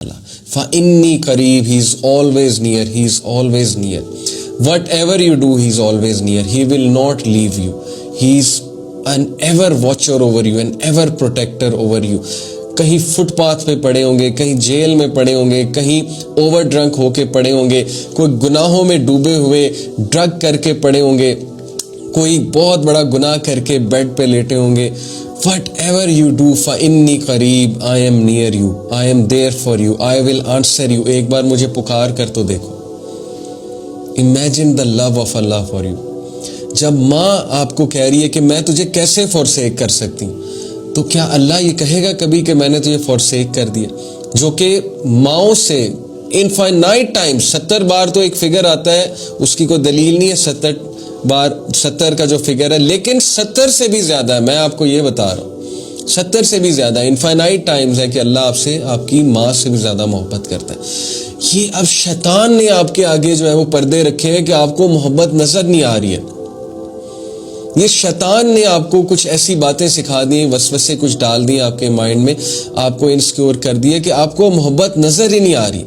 فَإِنِّي قَرِيب, He is always near, He is always near. Whatever you do, He is always near. He will not leave you. He is an ever watcher over you, an ever protector over you. کہیں fit path پہ پڑے ہوں گے, کہیں jail میں پڑے ہوں گے, کہیں اوور ڈرنک ہو کے پڑے ہوں گے, کوئی گناہوں میں ڈوبے ہوئے ڈرگ کر کے پڑے ہوں گے, کوئی بہت بڑا گناہ کر کے بیڈ پہ لیٹے ہوں گے. Whatever you do, فَإِنِّي قَرِيب, I am near you, I am there for you, I will answer you. ایک بار مجھے پکار کر تو دیکھو. Imagine the love of Allah for you. جب ماں آپ کو کہہ رہی ہے کہ میں تجھے کیسے forsake کر سکتی ہوں, تو کیا اللہ یہ کہے گا کبھی کہ میں نے تجھے forsake کر دیا؟ جو کہ ماؤں سے انفائنائٹ ٹائم 70 بار تو ایک فگر آتا ہے, اس کی کوئی دلیل نہیں ہے 70 بار 70 کا جو فگر ہے, لیکن 70 سے بھی زیادہ ہے. میں آپ کو یہ بتا رہا ہوں 70 سے بھی زیادہ انفائنائٹ ٹائمز ہے کہ اللہ آپ سے, آپ کی ماں سے بھی زیادہ محبت کرتا ہے. یہ اب شیطان نے آپ کے آگے جو ہے وہ پردے رکھے ہیں کہ آپ کو محبت نظر نہیں آ رہی ہے. یہ شیطان نے آپ کو کچھ ایسی باتیں سکھا دی, وسوسے کچھ ڈال دی آپ کے مائنڈ میں, آپ کو انسیکیور کر دیا کہ آپ کو محبت نظر ہی نہیں آ رہی.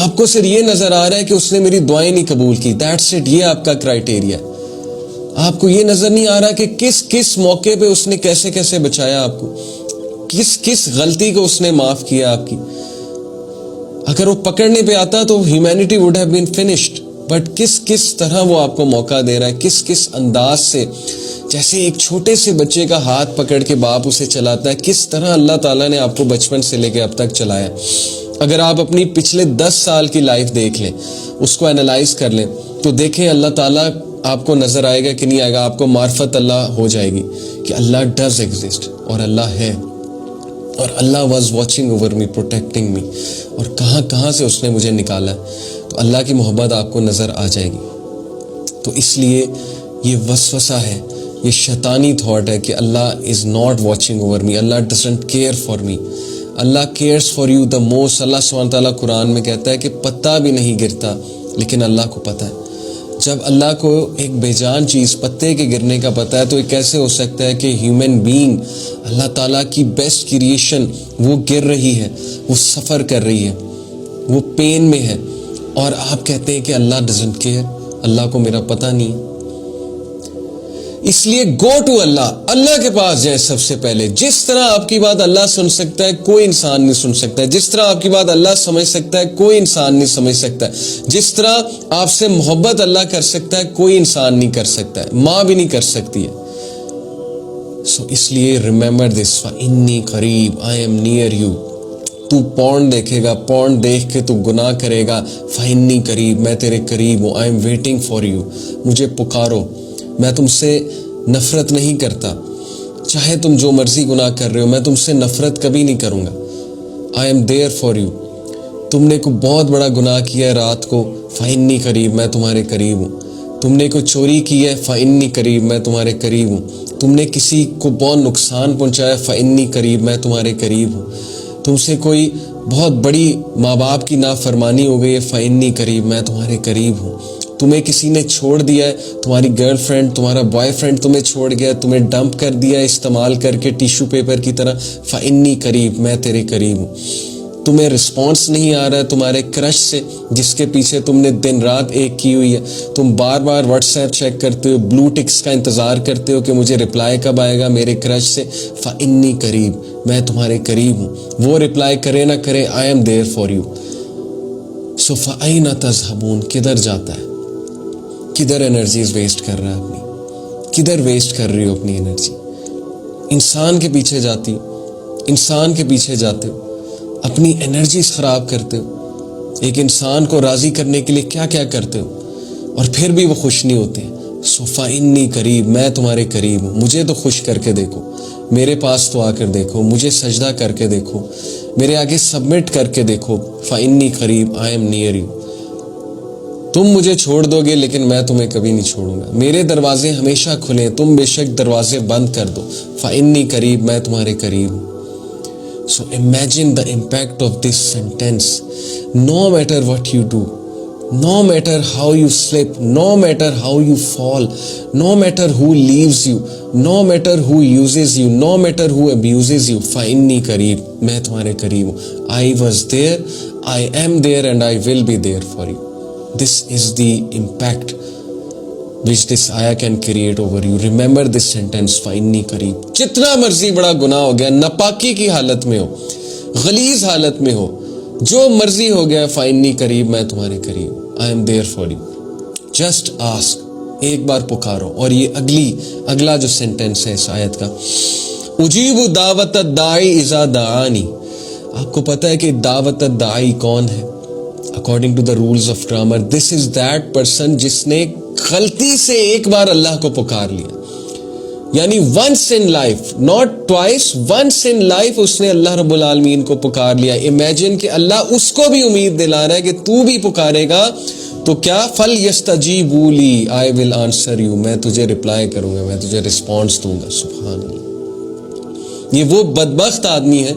آپ کو صرف یہ نظر آ رہا ہے کہ اس نے میری دعائیں نہیں قبول کی, دیٹس اٹ. یہ آپ کا کرائٹیریا ہے. آپ کو یہ نظر نہیں آ رہا کہ کس کس موقع پہ اس نے کیسے کیسے بچایا آپ کو, کس کس غلطی کو اس نے معاف کیا آپ کی. اگر وہ پکڑنے پہ آتا تو humanity would have been finished, but کس کس طرح وہ آپ کو موقع دے رہا ہے, کس کس انداز سے. جیسے ایک چھوٹے سے بچے کا ہاتھ پکڑ کے باپ اسے چلاتا ہے, کس طرح اللہ تعالیٰ نے آپ کو بچپن سے لے کے اب تک چلایا. اگر آپ اپنی پچھلے 10 سال کی لائف دیکھ لیں, اس کو انالائز کر لیں, تو دیکھیں اللہ تعالیٰ آپ کو نظر آئے گا کہ نہیں آئے گا. آپ کو معرفت اللہ ہو جائے گی کہ اللہ ڈز ایگزسٹ, اور اللہ ہے, اور Allah was watching over me, protecting me, اور کہاں کہاں سے اس نے مجھے نکالا ہے. تو اللہ کی محبت آپ کو نظر آ جائے گی. تو اس لیے یہ وسوسہ ہے, یہ شیطانی تھاٹ ہے کہ Allah is not watching over me, Allah doesn't care for me. Allah cares for you the most. Allah سبحانہ تعالیٰ قرآن میں کہتا ہے کہ پتا بھی نہیں گرتا لیکن اللہ کو پتہ ہے. جب اللہ کو ایک بے جان چیز پتے کے گرنے کا پتہ ہے, تو یہ کیسے ہو سکتا ہے کہ ہیومن بینگ, اللہ تعالیٰ کی بیسٹ کریشن, وہ گر رہی ہے, وہ سفر کر رہی ہے, وہ پین میں ہے, اور آپ کہتے ہیں کہ اللہ ڈزنٹ کیئر, اللہ کو میرا پتہ نہیں. اس لیے گو ٹو اللہ, اللہ کے پاس جائیں سب سے پہلے. جس طرح آپ کی بات اللہ سن سکتا ہے کوئی انسان نہیں سن سکتا ہے, جس طرح آپ کی بات اللہ سمجھ سکتا ہے کوئی انسان نہیں سمجھ سکتا ہے, جس طرح آپ سے محبت اللہ کر سکتا ہے کوئی انسان نہیں کر سکتا ہے, ماں بھی نہیں کر سکتی ہے. سو اس لیے ریممبر دس, فَإِنِّي قَرِيب, I am near you. تو پورن دیکھے گا, پورن دیکھ کے تو گناہ کرے گا, فَإِنِّي قَرِيب, میں تیرے قریب ہوں, I am waiting for you. مجھے پکارو, میں تم سے نفرت نہیں کرتا, چاہے تم جو مرضی گناہ کر رہے ہو, میں تم سے نفرت کبھی نہیں کروں گا. I am there for you. تم نے کوئی بہت بڑا گناہ کیا ہے رات کو, فَإِنِّي قَرِيب, میں تمہارے قریب ہوں. تم نے کوئی چوری کی ہے, فَإِنِّي قَرِيب, میں تمہارے قریب ہوں. تم نے کسی کو بہت نقصان پہنچایا, فَإِنِّي قَرِيب, میں تمہارے قریب ہوں. تم سے کوئی بہت بڑی ماں باپ کی نافرمانی ہو گئی ہے, فَإِنِّي قَرِيب, میں تمہارے قریب ہوں. تمہیں کسی نے چھوڑ دیا ہے, تمہاری گرل فرینڈ, تمہارا بوائے فرینڈ تمہیں چھوڑ گیا, تمہیں ڈمپ کر دیا استعمال کر کے ٹیشو پیپر کی طرح, فَإِنِّي قَرِيب, میں تیرے قریب ہوں. تمہیں رسپانس نہیں آ رہا ہے تمہارے کرش سے, جس کے پیچھے تم نے دن رات ایک کی ہوئی ہے, تم بار بار واٹس ایپ چیک کرتے ہو, بلو ٹکس کا انتظار کرتے ہو کہ مجھے رپلائی کب آئے گا میرے کرش سے, فَإِنِّي قَرِيب, میں تمہارے قریب ہوں. وہ رپلائی کرے نہ کرے, I am there for you. سو فَأَيْنَ تَذْهَبُونَ, کدھر جاتا ہے, کدھر انرجیز ویسٹ کر رہا ہے اپنی, کدھر ویسٹ کر رہی ہو اپنی انرجی. انسان کے پیچھے جاتی ہو, انسان کے پیچھے جاتے ہو, اپنی انرجیز خراب کرتے ہو. ایک انسان کو راضی کرنے کے لیے کیا کیا کرتے ہو, اور پھر بھی وہ خوش نہیں ہوتے. سو فَإِنِّي قَرِيب, میں تمہارے قریب ہوں, مجھے تو خوش کر کے دیکھو, میرے پاس تو آ کر دیکھو, مجھے سجدہ کر کے دیکھو, میرے آگے سبمٹ کر کے دیکھو. فَإِنِّي قَرِيب, I am near you. تم مجھے چھوڑ دو گے لیکن میں تمہیں کبھی نہیں چھوڑوں گا, میرے دروازے ہمیشہ کھلے, تم بے شک دروازے بند کر دو. فَإِنِّي قَرِيب, میں تمہارے قریب ہوں. So imagine the impact of this sentence. No matter what you do, No matter how you slip, no matter how you fall, no matter who leaves you, no matter who uses you, no matter who abuses you, فَإِنِّي قَرِيب, میں تمہارے قریب ہوں. I was there, I am there and I will be there for you. This is the impact which this ayah can create over you. Remember this sentence, فَإِنِّي قَرِيب. جتنا مرضی بڑا گناہ ہو گیا, ناپاکی کی حالت میں ہو, غلیظ حالت میں ہو, جو مرضی ہو گیا, فائنی قریب, میں تمہارے قریب, I am there for you. Just ask, ایک بار پکارو. اور یہ اگلا جو سینٹنس ہے اس آیت کا, اجیب دعوت الداعی اذا دعانی. آپ کو پتہ ہے کہ دعوت الداعی کون ہے؟ According to the rules of grammar, this is that person جس نے غلطی سے ایک بار اللہ کو پکار لیا. یعنی once in life, not twice, once in life اس نے اللہ رب العالمین کو پکار لیا. امیجن کہ اللہ اس کو بھی امید دلا رہا ہے کہ تو بھی پکارے گا تو کیا, فَلْيَسْتَجِيبُوا لِي, I will answer you, میں تجھے رپلائی کروں گا, میں تجھے رسپانس دوں گا. سبحان اللہ. یہ وہ بدبخت آدمی ہے,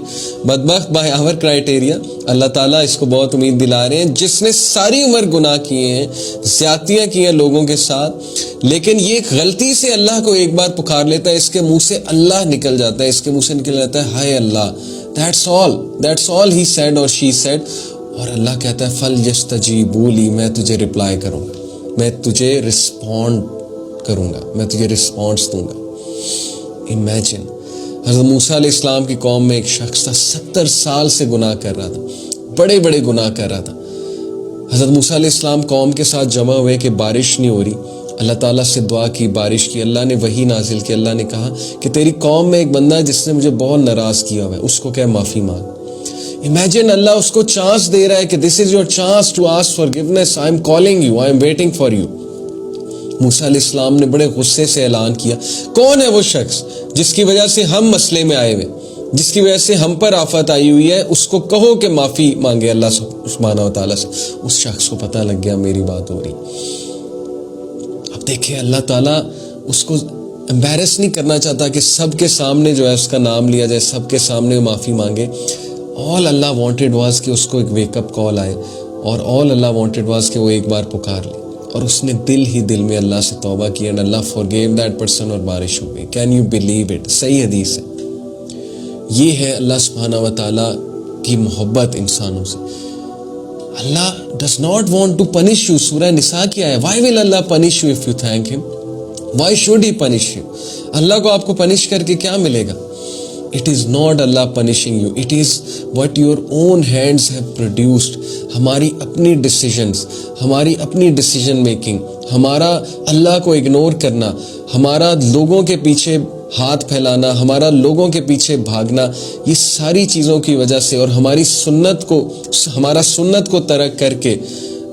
بدبخت بائی آور کرائٹیریا, اللہ تعالیٰ اس کو بہت امید دلا رہے ہیں, جس نے ساری عمر گناہ کیے ہیں, زیادتیاں کی ہیں لوگوں کے ساتھ, لیکن یہ غلطی سے اللہ کو ایک بار پکار لیتا ہے, اس کے منہ سے اللہ نکل جاتا ہے, اس کے منہ سے نکل جاتا ہے ہائے اللہ. That's all he said or she said. اور اللہ کہتا ہے فَلْيَسْتَجِيبُوا لِي, میں تجھے رپلائی کروں گا, میں تجھے رسپونڈ کروں گا, میں تجھے رسپانس دوں گا. امیجن, حضرت موسیٰ علیہ السلام کی قوم میں ایک شخص تھا, 70 سال سے گناہ کر رہا تھا, بڑے بڑے گناہ کر رہا تھا. حضرت موسیٰ علیہ السلام قوم کے ساتھ جمع ہوئے کہ بارش نہیں ہو رہی, اللہ تعالیٰ سے دعا کی, بارش کی, اللہ نے وحی نازل کی, اللہ نے کہا کہ تیری قوم میں ایک بندہ ہے جس نے مجھے بہت ناراض کیا ہوا ہے, اس کو کہ معافی مانگ. امیجن, اللہ اس کو چانس دے رہا ہے کہ this is your chance to ask forgiveness, I am calling you, I am waiting for you. Musa علیہ السلام نے بڑے غصے سے اعلان کیا, کون ہے وہ شخص جس کی وجہ سے ہم مسئلے میں آئے ہوئے, جس کی وجہ سے ہم پر آفت آئی ہوئی ہے, اس کو کہو کہ معافی مانگے اللہ سبحانہ و تعالیٰ سے. اس شخص کو پتہ لگ گیا میری بات ہو رہی. اب دیکھیں, اللہ تعالیٰ اس کو امبیرس نہیں کرنا چاہتا کہ سب کے سامنے جو ہے اس کا نام لیا جائے, سب کے سامنے معافی مانگے. all Allah wanted was کہ اس کو ایک ویک اپ کال آئے, اور all Allah wanted was کہ وہ ایک بار پکار لے, اور اس نے دل ہی دل میں اللہ سے توبہ کی, and Allah forgave that person, اور بارش ہو گئی. Can you believe it? صحیح حدیث ہے. یہ ہے اللہ سبحانہ و تعالیٰ کی محبت انسانوں سے. اللہ does not want to punish you. سورہ نساء کی آیا, why will Allah punish you if you thank him? Why should he punish you? اللہ کو آپ کو پنش کر کے کیا ملے گا؟ It is not Allah punishing you. It is what your own hands have produced. ہماری اپنی ڈیسیژنز, ہماری اپنی ڈیسیژن میکنگ, ہمارا اللہ کو اگنور کرنا, ہمارا لوگوں کے پیچھے ہاتھ پھیلانا, ہمارا لوگوں کے پیچھے بھاگنا, یہ ساری چیزوں کی وجہ سے, اور ہمارا سنت کو ترک کر کے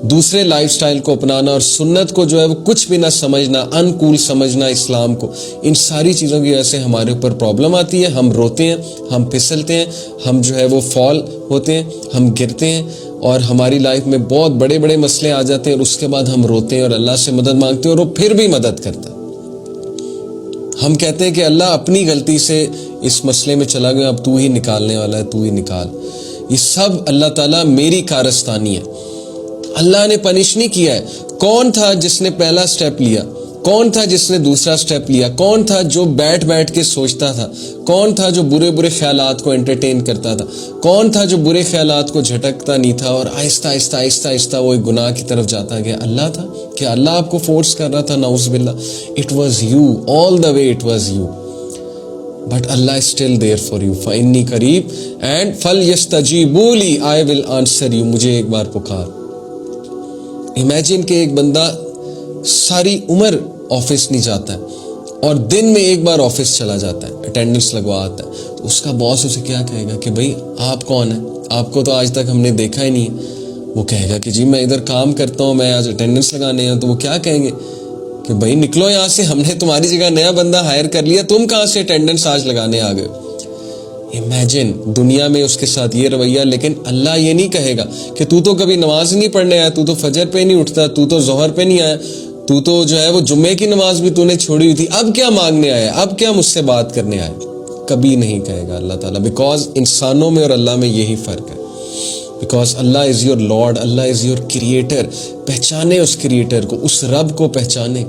دوسرے لائف سٹائل کو اپنانا, اور سنت کو جو ہے وہ کچھ بھی نہ سمجھنا, انکول سمجھنا اسلام کو, ان ساری چیزوں کی وجہ سے ہمارے اوپر پرابلم آتی ہے. ہم روتے ہیں, ہم پھسلتے ہیں, ہم جو ہے وہ فال ہوتے ہیں, ہم گرتے ہیں, اور ہماری لائف میں بہت بڑے بڑے مسئلے آ جاتے ہیں, اور اس کے بعد ہم روتے ہیں اور اللہ سے مدد مانگتے ہیں, اور وہ پھر بھی مدد کرتا ہے. ہم کہتے ہیں کہ اللہ اپنی غلطی سے اس مسئلے میں چلا گیا, اب تو ہی نکالنے والا ہے, تو ہی نکال. یہ سب اللہ تعالیٰ میری کارستانی ہے. اللہ نے پنش نہیں کیا ہے. کون تھا جس نے پہلا سٹیپ لیا؟ کون تھا جس نے دوسرا سٹیپ لیا؟ کون تھا جو بیٹھ کے سوچتا تھا؟ کون تھا جو برے خیالات کو انٹرٹین کرتا تھا؟ کون تھا جو برے خیالات کو جھٹکتا نہیں تھا اور آہستہ آہستہ وہ ایک گناہ کی طرف جاتا گیا؟ اللہ تھا. کہ اللہ آپ کو فورس کر رہا تھا؟ نعوذ باللہ. It was you, all the way it was you. But Allah is still there for you. فَإِنِّي قَرِيب and فَلْيَسْتَجِيبُوا لِي, I will answer you. مجھے ایک بار پکار. امیجن کہ ایک بندہ ساری عمر آفس نہیں جاتا ہے اور دن میں ایک بار آفس چلا جاتا ہے, اٹینڈنس لگوا آتا ہے, تو اس کا باس اسے کیا کہے گا کہ بھائی آپ کون ہیں؟ آپ کو تو آج تک ہم نے دیکھا ہی نہیں ہے. وہ کہے گا کہ جی میں ادھر کام کرتا ہوں, میں آج اٹینڈنس لگانے ہیں. تو وہ کیا کہیں گے کہ بھائی نکلو یہاں سے, ہم نے تمہاری جگہ نیا بندہ ہائر کر لیا, تم کہاں سے اٹینڈنس آج لگانے آ گئے؟ امیجن دنیا میں اس کے ساتھ یہ رویہ. لیکن اللہ یہ نہیں کہے گا کہ تو کبھی نماز نہیں پڑھنے آیا, تو فجر پہ نہیں اٹھتا, تو ظہر پہ نہیں آیا, تو جو ہے وہ جمعے کی نماز بھی تو نے چھوڑی ہوئی تھی, اب کیا مانگنے آیا, اب کیا مجھ سے بات کرنے آیا؟ کبھی نہیں کہے گا اللہ تعالیٰ, بیکاز انسانوں میں اور اللہ میں یہی فرق ہے. Because Allah is your lord, Allah is your creator. پہچانے اس کریٹر کو, اس رب کو پہچانے.